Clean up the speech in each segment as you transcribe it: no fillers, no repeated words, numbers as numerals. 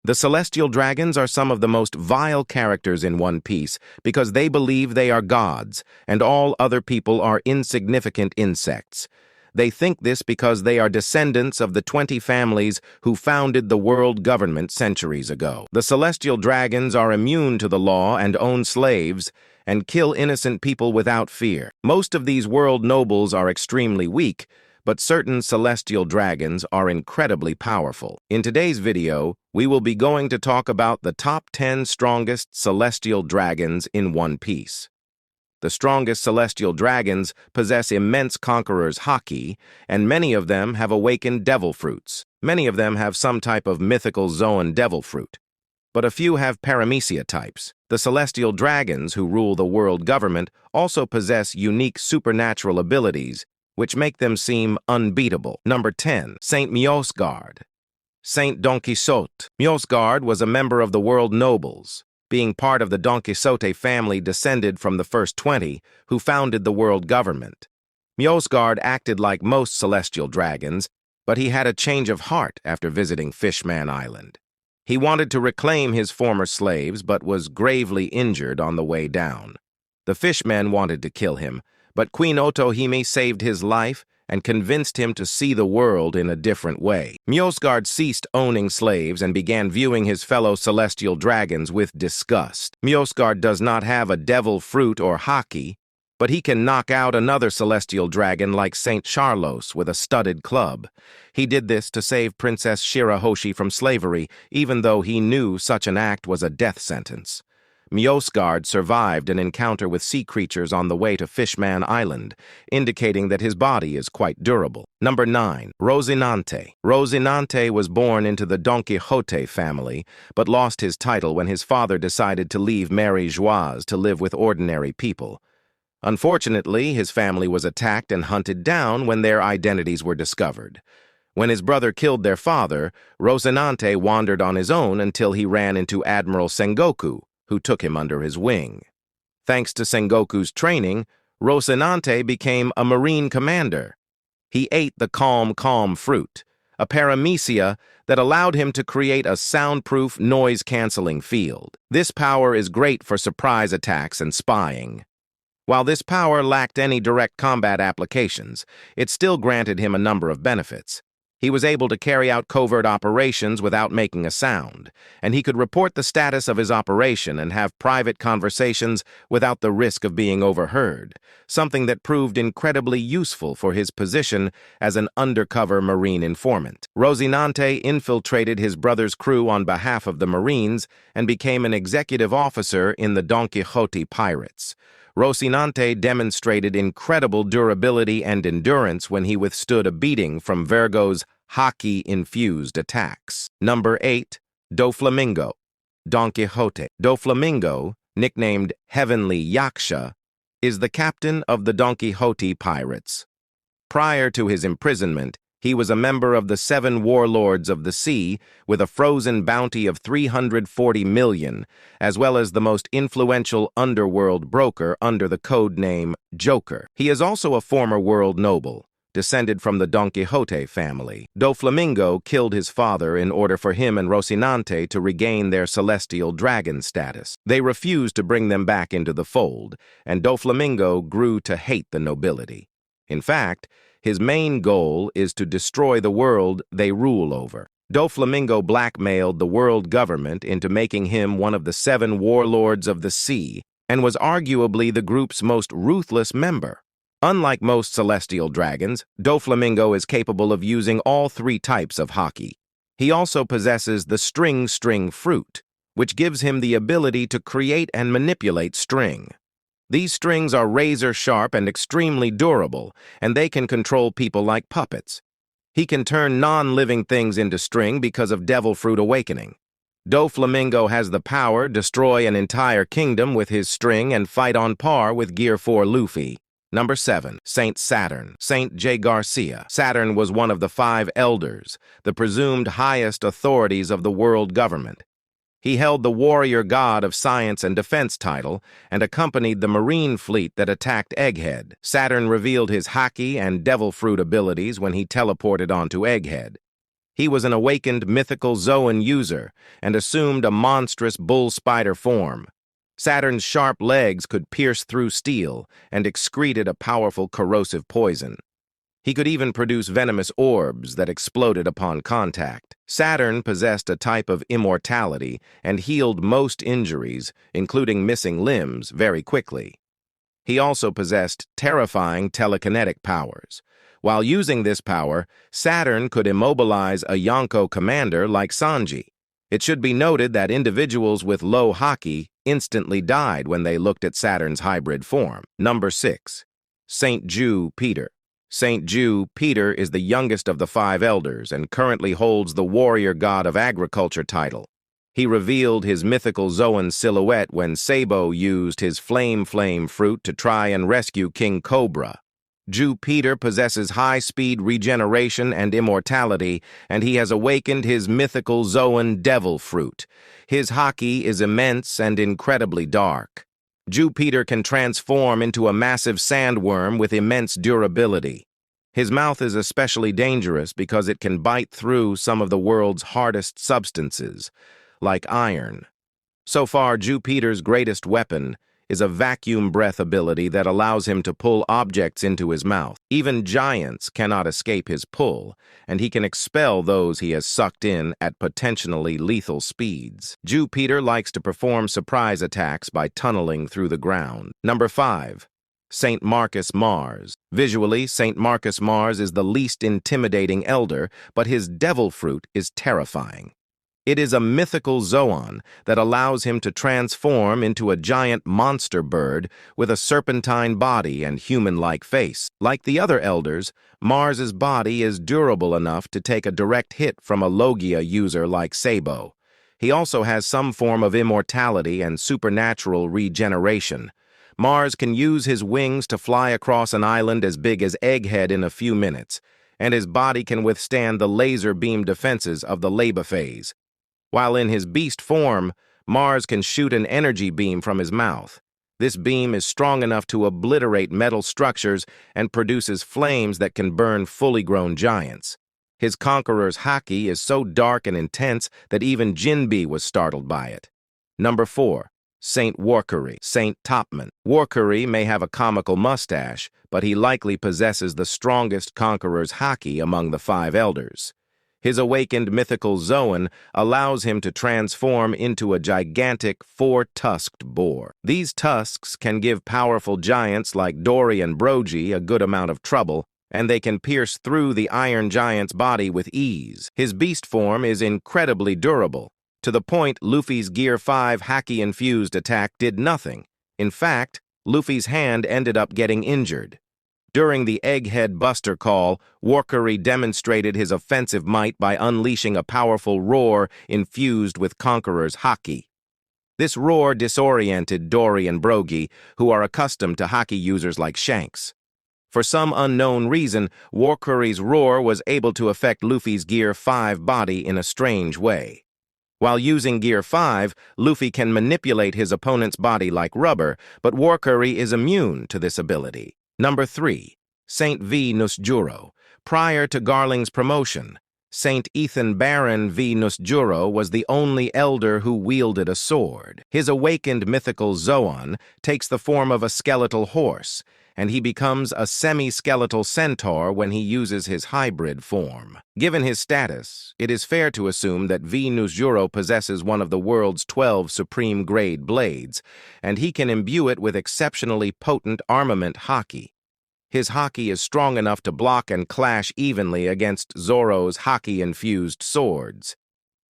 The celestial dragons are some of the most vile characters in One Piece because they believe they are gods and all other people are insignificant insects. They think this because they are descendants of the 20 families who founded the world government centuries ago. The celestial dragons are immune to the law and own slaves and kill innocent people without fear. Most of these world nobles are extremely weak, but certain celestial dragons are incredibly powerful. In today's video, we will be going to talk about the top 10 strongest celestial dragons in One Piece. The strongest celestial dragons possess immense conqueror's haki, and many of them have awakened devil fruits. Many of them have some type of mythical Zoan devil fruit, but a few have paramecia types. The celestial dragons who rule the world government also possess unique supernatural abilities, which make them seem unbeatable. Number 10. Saint Miosgard. Saint Don Quixote. Miosgard was a member of the world nobles, being part of the Don Quixote family descended from the first 20 who founded the world government. Miosgard acted like most celestial dragons, but he had a change of heart after visiting Fishman Island. He wanted to reclaim his former slaves, but was gravely injured on the way down. The fishmen wanted to kill him, but Queen Otohime saved his life and convinced him to see the world in a different way. Miosgard ceased owning slaves and began viewing his fellow celestial dragons with disgust. Miosgard does not have a devil fruit or haki, but he can knock out another celestial dragon like Saint Charlos with a studded club. He did this to save Princess Shirahoshi from slavery, even though he knew such an act was a death sentence. Miosgard survived an encounter with sea creatures on the way to Fishman Island, indicating that his body is quite durable. Number 9. Rosinante. Rosinante was born into the Don Quixote family, but lost his title when his father decided to leave Mary Joise to live with ordinary people. Unfortunately, his family was attacked and hunted down when their identities were discovered. When his brother killed their father, Rosinante wandered on his own until he ran into Admiral Sengoku, who took him under his wing. Thanks to Sengoku's training, Rosinante became a marine commander. He ate the calm fruit, a paramecia that allowed him to create a soundproof, noise-canceling field. This power is great for surprise attacks and spying. While this power lacked any direct combat applications, it still granted him a number of benefits. He was able to carry out covert operations without making a sound, and he could report the status of his operation and have private conversations without the risk of being overheard, something that proved incredibly useful for his position as an undercover marine informant. Rosinante infiltrated his brother's crew on behalf of the Marines and became an executive officer in the Don Quixote pirates. Rosinante demonstrated incredible durability and endurance when he withstood a beating from Virgo's haki-infused attacks. Number 8. Doflamingo. Don Quixote. Doflamingo, nicknamed Heavenly Yaksha, is the captain of the Don Quixote pirates. Prior to his imprisonment, he was a member of the 7 warlords of the sea with a frozen bounty of 340 million, as well as the most influential underworld broker under the code name Joker. He is also a former world noble, descended from the Don Quixote family. Doflamingo killed his father in order for him and Rosinante to regain their celestial dragon status. They refused to bring them back into the fold, and Doflamingo grew to hate the nobility. In fact, his main goal is to destroy the world they rule over. Doflamingo blackmailed the world government into making him one of the 7 warlords of the sea and was arguably the group's most ruthless member. Unlike most celestial dragons, Doflamingo is capable of using all 3 types of haki. He also possesses the string fruit, which gives him the ability to create and manipulate string. These strings are razor-sharp and extremely durable, and they can control people like puppets. He can turn non-living things into string because of Devil Fruit Awakening. Doflamingo has the power to destroy an entire kingdom with his string and fight on par with Gear 4 Luffy. Number 7. Saint Saturn. Saint J. Garcia. Saturn was one of the 5 elders, the presumed highest authorities of the world government. He held the Warrior God of Science and Defense title and accompanied the Marine fleet that attacked Egghead. Saturn revealed his haki and devil fruit abilities when he teleported onto Egghead. He was an awakened mythical Zoan user and assumed a monstrous bull spider form. Saturn's sharp legs could pierce through steel and excreted a powerful corrosive poison. He could even produce venomous orbs that exploded upon contact. Saturn possessed a type of immortality and healed most injuries, including missing limbs, very quickly. He also possessed terrifying telekinetic powers. While using this power, Saturn could immobilize a Yonko commander like Sanji. It should be noted that individuals with low haki instantly died when they looked at Saturn's hybrid form. Number 6. Saint Peter. Saint Peter is the youngest of the 5 elders and currently holds the warrior god of agriculture title. He revealed his mythical Zoan silhouette when Sabo used his flame fruit to try and rescue King Cobra. Peter possesses high-speed regeneration and immortality, and he has awakened his mythical Zoan devil fruit. His haki is immense and incredibly dark. Peter can transform into a massive sandworm with immense durability. His mouth is especially dangerous because it can bite through some of the world's hardest substances, like iron. So far, Peter's greatest weapon is a vacuum breath ability that allows him to pull objects into his mouth. Even giants cannot escape his pull, and he can expel those he has sucked in at potentially lethal speeds. Peter likes to perform surprise attacks by tunneling through the ground. Number 5. Saint Marcus Mars. Visually, Saint Marcus Mars is the least intimidating elder, but his devil fruit is terrifying. It is a mythical Zoan that allows him to transform into a giant monster bird with a serpentine body and human-like face. Like the other elders, Mars's body is durable enough to take a direct hit from a Logia user like Sabo. He also has some form of immortality and supernatural regeneration. Mars can use his wings to fly across an island as big as Egghead in a few minutes, and his body can withstand the laser beam defenses of the Laba phase. While in his beast form, Mars can shoot an energy beam from his mouth. This beam is strong enough to obliterate metal structures and produces flames that can burn fully grown giants. His conqueror's haki is so dark and intense that even Jinbe was startled by it. Number 4. Saint Warcury. Saint Topman. Warcury may have a comical mustache, but he likely possesses the strongest conqueror's haki among the 5 elders. His awakened mythical Zoan allows him to transform into a gigantic 4-tusked boar. These tusks can give powerful giants like Dory and Brogy a good amount of trouble, and they can pierce through the iron giant's body with ease. His beast form is incredibly durable, to the point Luffy's Gear 5 haki-infused attack did nothing. In fact, Luffy's hand ended up getting injured. During the Egghead Buster Call, Warcury demonstrated his offensive might by unleashing a powerful roar infused with Conqueror's haki. This roar disoriented Dory and Brogy, who are accustomed to haki users like Shanks. For some unknown reason, Warcury's roar was able to affect Luffy's Gear 5 body in a strange way. While using Gear 5, Luffy can manipulate his opponent's body like rubber, but Warcury is immune to this ability. Number 3. Saint Juro. Prior to Garling's promotion, Saint Ethan Baron Juro was the only elder who wielded a sword. His awakened mythical Zoan takes the form of a skeletal horse, and he becomes a semi-skeletal centaur when he uses his hybrid form. Given his status, it is fair to assume that Juro possesses one of the world's 12 supreme-grade blades, and he can imbue it with exceptionally potent armament haki. His haki is strong enough to block and clash evenly against Zoro's haki-infused swords.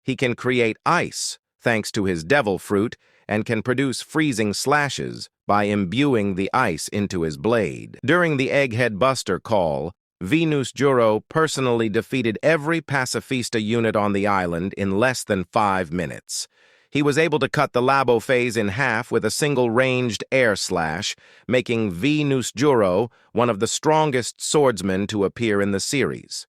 He can create ice, thanks to his devil fruit, and can produce freezing slashes by imbuing the ice into his blade. During the Egghead Buster Call, Juro personally defeated every pacifista unit on the island in less than 5 minutes. He was able to cut the Labo phase in half with a single ranged air slash, making Juro one of the strongest swordsmen to appear in the series.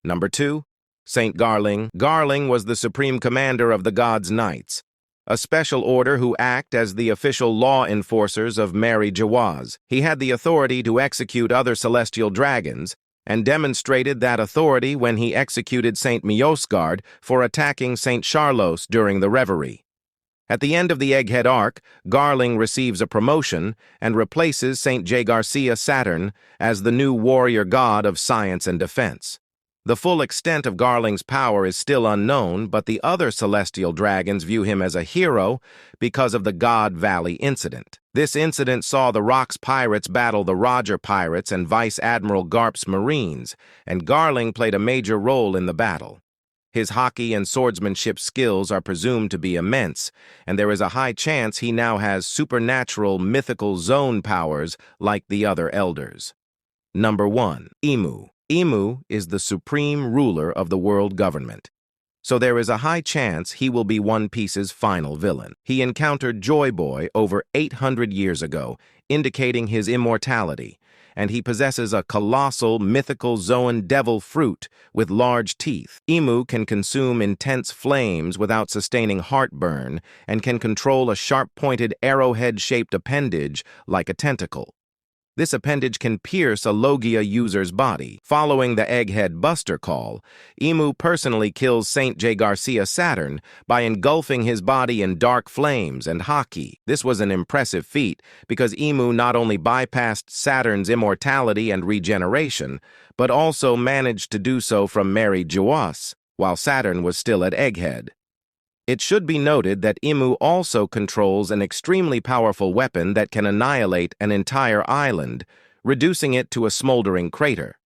Number 2. Saint Garling. Garling was the supreme commander of the God's Knights, a special order who act as the official law enforcers of Mary Jawaz. He had the authority to execute other celestial dragons, and demonstrated that authority when he executed Saint Miosgard for attacking Saint Charlos during the Reverie. At the end of the Egghead arc, Garling receives a promotion and replaces Saint Saturn as the new warrior god of science and defense. The full extent of Garling's power is still unknown, but the other celestial dragons view him as a hero because of the God Valley incident. This incident saw the Rocks pirates battle the Roger pirates and Vice Admiral Garp's Marines, and Garling played a major role in the battle. His hockey and swordsmanship skills are presumed to be immense, and there is a high chance he now has supernatural mythical zone powers like the other elders. Number 1. Emu. Emu is the supreme ruler of the world government, so there is a high chance he will be One Piece's final villain. He encountered Joy Boy over 800 years ago, indicating his immortality, and he possesses a colossal mythical Zoan devil fruit with large teeth. Emu can consume intense flames without sustaining heartburn and can control a sharp-pointed arrowhead-shaped appendage like a tentacle. This appendage can pierce a Logia user's body. Following the Egghead Buster call, Emu personally kills Saint Saturn by engulfing his body in dark flames and haki. This was an impressive feat because Emu not only bypassed Saturn's immortality and regeneration, but also managed to do so from Mary Joas, while Saturn was still at Egghead. It should be noted that Emu also controls an extremely powerful weapon that can annihilate an entire island, reducing it to a smoldering crater.